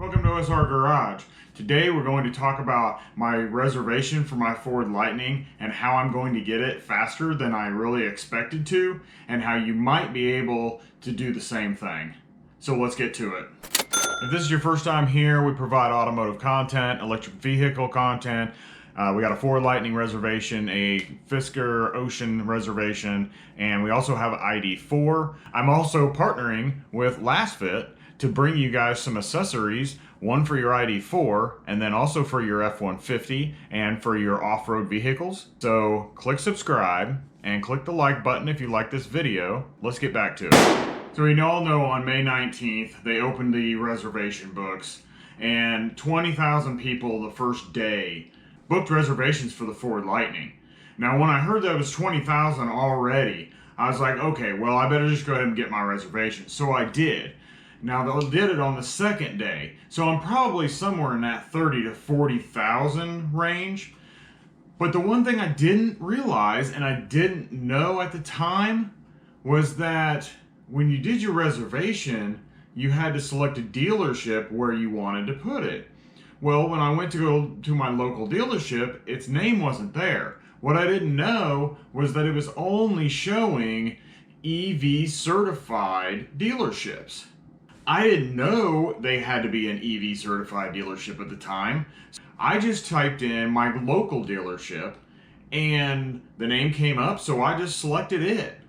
Welcome to OSR Garage. Today we're going to talk about my reservation for my Ford Lightning and how I'm going to get it faster than I really expected to, and how you might be able to do the same thing. So let's get to it. If this is your first time here, we provide automotive content, electric vehicle content. We got a Ford Lightning reservation, a Fisker Ocean reservation, and we also have ID4. I'm also partnering with LastFit to bring you guys some accessories, one for your ID4 and then also for your F150 and for your off-road vehicles. So click subscribe and click the like button if you like this video. Let's get back to it. So we all know on May 19th, they opened the reservation books and 20,000 people the first day booked reservations for the Ford Lightning. Now when I heard that it was 20,000 already, I was like, okay, well I better just go ahead and get my reservation. So I did. Now they did it on the second day, so I'm probably somewhere in that 30 to 40,000 range. But the one thing I didn't realize, and I didn't know at the time, was that when you did your reservation, you had to select a dealership where you wanted to put it. Well, when I went to go to my local dealership, its name wasn't there. What I didn't know was that it was only showing EV certified dealerships. I didn't know they had to be an EV certified dealership at the time. I just typed in my local dealership and the name came up, so I just selected it.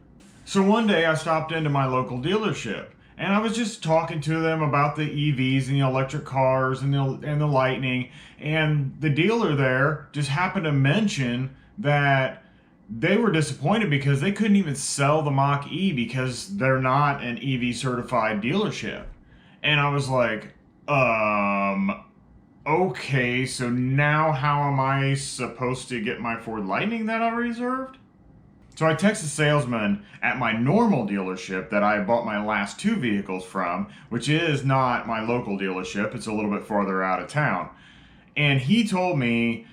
So one day I stopped into my local dealership and I was just talking to them about the EVs and the electric cars and the Lightning, and the dealer there just happened to mention that they were disappointed because they couldn't even sell the Mach E because they're not an EV certified dealership. And I was like, okay, so now how am I supposed to get my Ford Lightning that I reserved? So I texted the salesman at my normal dealership that I bought my last two vehicles from, which is not my local dealership, it's a little bit farther out of town. And he told me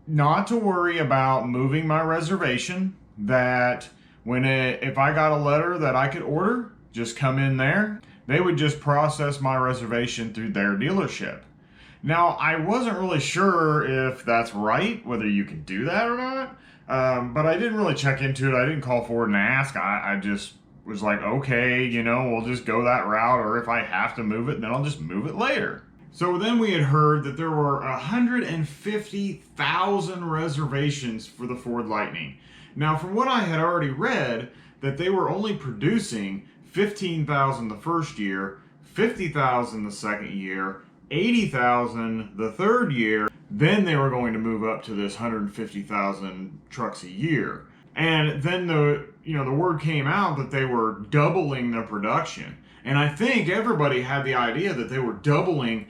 not to worry about moving my reservation, that if I got a letter that I could order, just come in there. They would just process my reservation through their dealership. Now, I wasn't really sure if that's right, whether you can do that or not, but I didn't really check into it. I didn't call Ford and ask. I just was like, okay, we'll just go that route, or if I have to move it, then I'll just move it later. So then we had heard that there were 150,000 reservations for the Ford Lightning. Now, from what I had already read, that they were only producing 15,000 the first year, 50,000 the second year, 80,000 the third year, then they were going to move up to this 150,000 trucks a year. And then the word came out that they were doubling their production. And I think everybody had the idea that they were doubling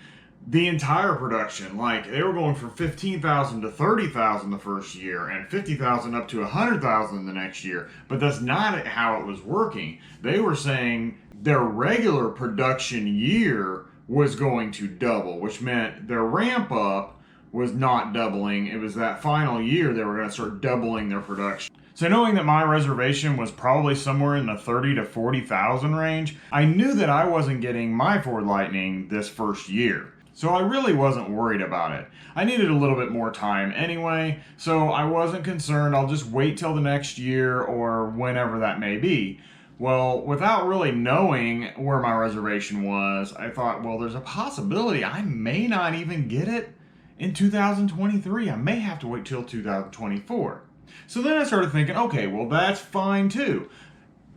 the entire production. Like they were going from 15,000 to 30,000 the first year and 50,000 up to 100,000 the next year. But that's not how it was working. They were saying their regular production year was going to double, which meant their ramp up was not doubling. It was that final year they were going to start doubling their production. So knowing that my reservation was probably somewhere in the 30 to 40,000 range, I knew that I wasn't getting my Ford Lightning this first year. So I really wasn't worried about it. I needed a little bit more time anyway, so I wasn't concerned. I'll just wait till the next year or whenever that may be. Well, without really knowing where my reservation was, I thought, well, there's a possibility I may not even get it in 2023. I may have to wait till 2024. So then I started thinking, okay, well, that's fine too.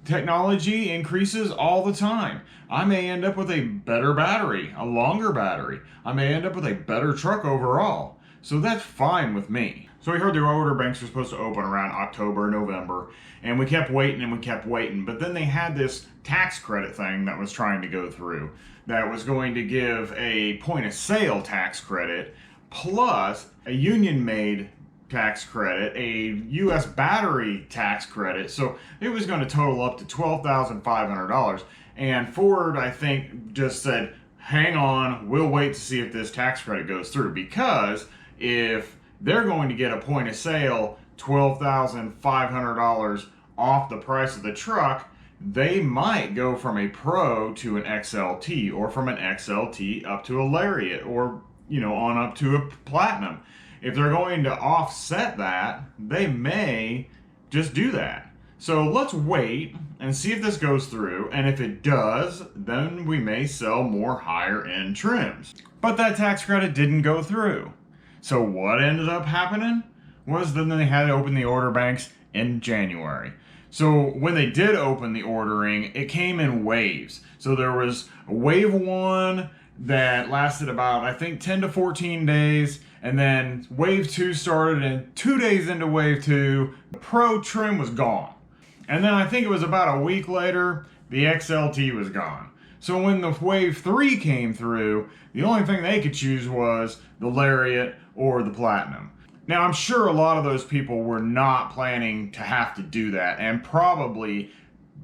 Technology increases all the time. I may end up with a better battery, a longer battery. I may end up with a better truck overall. So that's fine with me. So we heard the order banks were supposed to open around October, November, and we kept waiting and we kept waiting. But then they had this tax credit thing that was trying to go through that was going to give a point of sale tax credit plus a union-made tax credit, a U.S. battery tax credit. So it was going to total up to $12,500. And Ford, I think, just said, hang on, we'll wait to see if this tax credit goes through. Because if they're going to get a point of sale $12,500 off the price of the truck, they might go from a Pro to an XLT, or from an XLT up to a Lariat, or on up to a Platinum. If they're going to offset that, they may just do that. So let's wait and see if this goes through, and if it does, then we may sell more higher end trims. But that tax credit didn't go through. So what ended up happening was then they had to open the order banks in January. So when they did open the ordering, it came in waves. So there was wave 1 that lasted about, I think, 10 to 14 days. And then wave 2 started, and 2 days into wave 2, the Pro trim was gone. And then I think it was about a week later, the XLT was gone. So when the wave 3 came through, the only thing they could choose was the Lariat or the Platinum. Now, I'm sure a lot of those people were not planning to have to do that and probably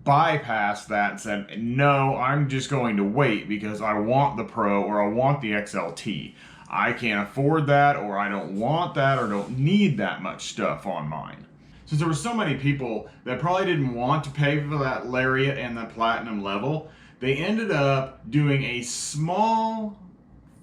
bypassed that and said, no, I'm just going to wait because I want the Pro or I want the XLT. I can't afford that, or I don't want that, or don't need that much stuff on mine. Since there were so many people that probably didn't want to pay for that Lariat and that Platinum level, they ended up doing a small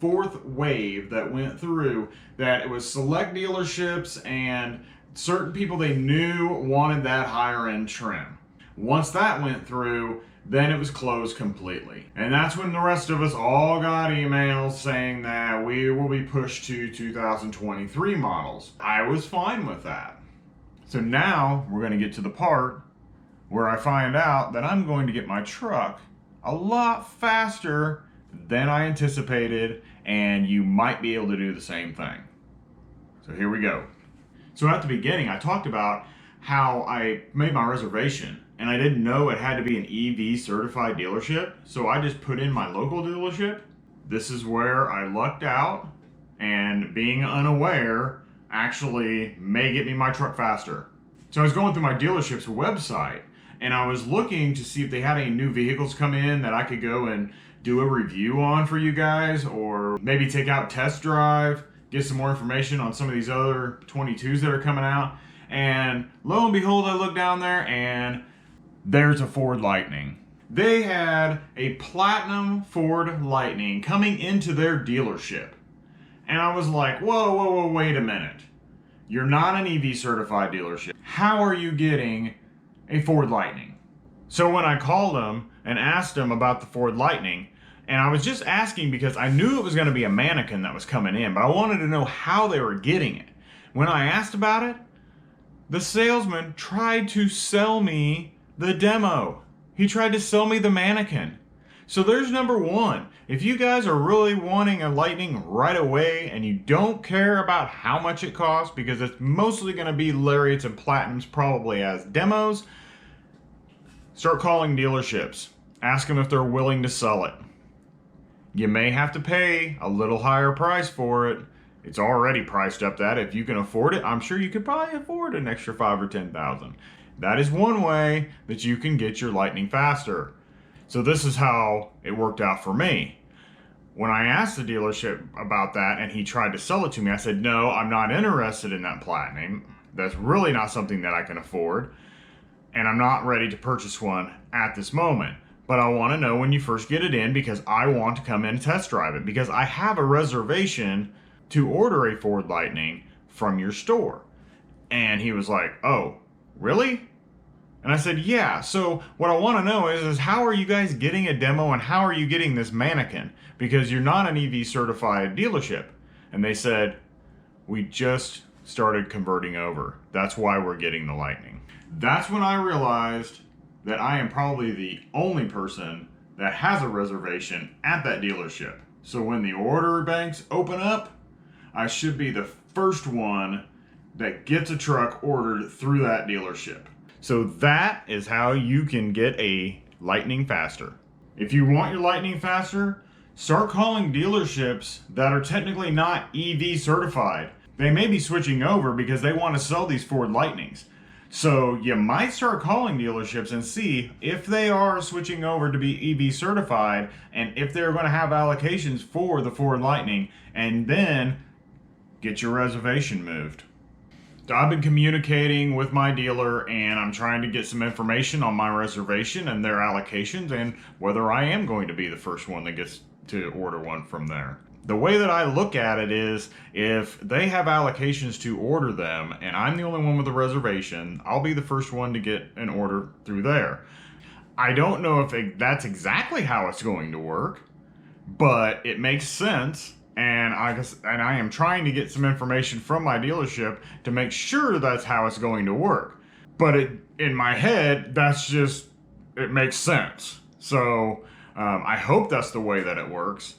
4th wave that went through, that it was select dealerships and certain people they knew wanted that higher end trim. Once that went through, then it was closed completely. And that's when the rest of us all got emails saying that we will be pushed to 2023 models. I was fine with that. So now we're going to get to the part where I find out that I'm going to get my truck a lot faster than I anticipated, and you might be able to do the same thing. So here we go. So at the beginning, I talked about how I made my reservation, and I didn't know it had to be an EV certified dealership, so I just put in my local dealership. This is where I lucked out, and being unaware actually may get me my truck faster. So I was going through my dealership's website, and I was looking to see if they had any new vehicles come in that I could go and do a review on for you guys, or maybe take out test drive, get some more information on some of these other 22s that are coming out. And lo and behold, I look down there and there's a Ford Lightning. They had a Platinum Ford Lightning coming into their dealership. And I was like, whoa, wait a minute. You're not an EV certified dealership. How are you getting a Ford Lightning? So when I called them and asked them about the Ford Lightning, and I was just asking because I knew it was going to be a mannequin that was coming in, but I wanted to know how they were getting it. When I asked about it, the salesman tried to sell me the demo. He tried to sell me the mannequin. So there's number one. If you guys are really wanting a Lightning right away and you don't care about how much it costs, because it's mostly going to be Lariats and Platinums probably as demos, start calling dealerships. Ask them if they're willing to sell it. You may have to pay a little higher price for it. It's already priced up that. If you can afford it, I'm sure you could probably afford an extra $5,000 or $10,000. That is one way that you can get your Lightning faster. So this is how it worked out for me. When I asked the dealership about that and he tried to sell it to me, I said, no, I'm not interested in that Platinum. That's really not something that I can afford. And I'm not ready to purchase one at this moment. But I want to know when you first get it in, because I want to come in and test drive it, because I have a reservation to order a Ford Lightning from your store. And he was like, oh, really? And I said, yeah. So what I want to know is how are you guys getting a demo, and how are you getting this mannequin? Because you're not an EV certified dealership. And they said, we just started converting over. That's why we're getting the Lightning. That's when I realized that I am probably the only person that has a reservation at that dealership. So when the order banks open up, I should be the first one that gets a truck ordered through that dealership. So that is how you can get a Lightning faster. If you want your Lightning faster, start calling dealerships that are technically not EV certified. They may be switching over because they want to sell these Ford Lightnings. So you might start calling dealerships and see if they are switching over to be EV certified, and if they're going to have allocations for the Ford Lightning, and then get your reservation moved. I've been communicating with my dealer and I'm trying to get some information on my reservation and their allocations and whether I am going to be the first one that gets to order one from there. The way that I look at it is if they have allocations to order them and I'm the only one with a reservation, I'll be the first one to get an order through there. I don't know if that's exactly how it's going to work, but it makes sense. And I am trying to get some information from my dealership to make sure that's how it's going to work. But in my head, it makes sense. So I hope that's the way that it works.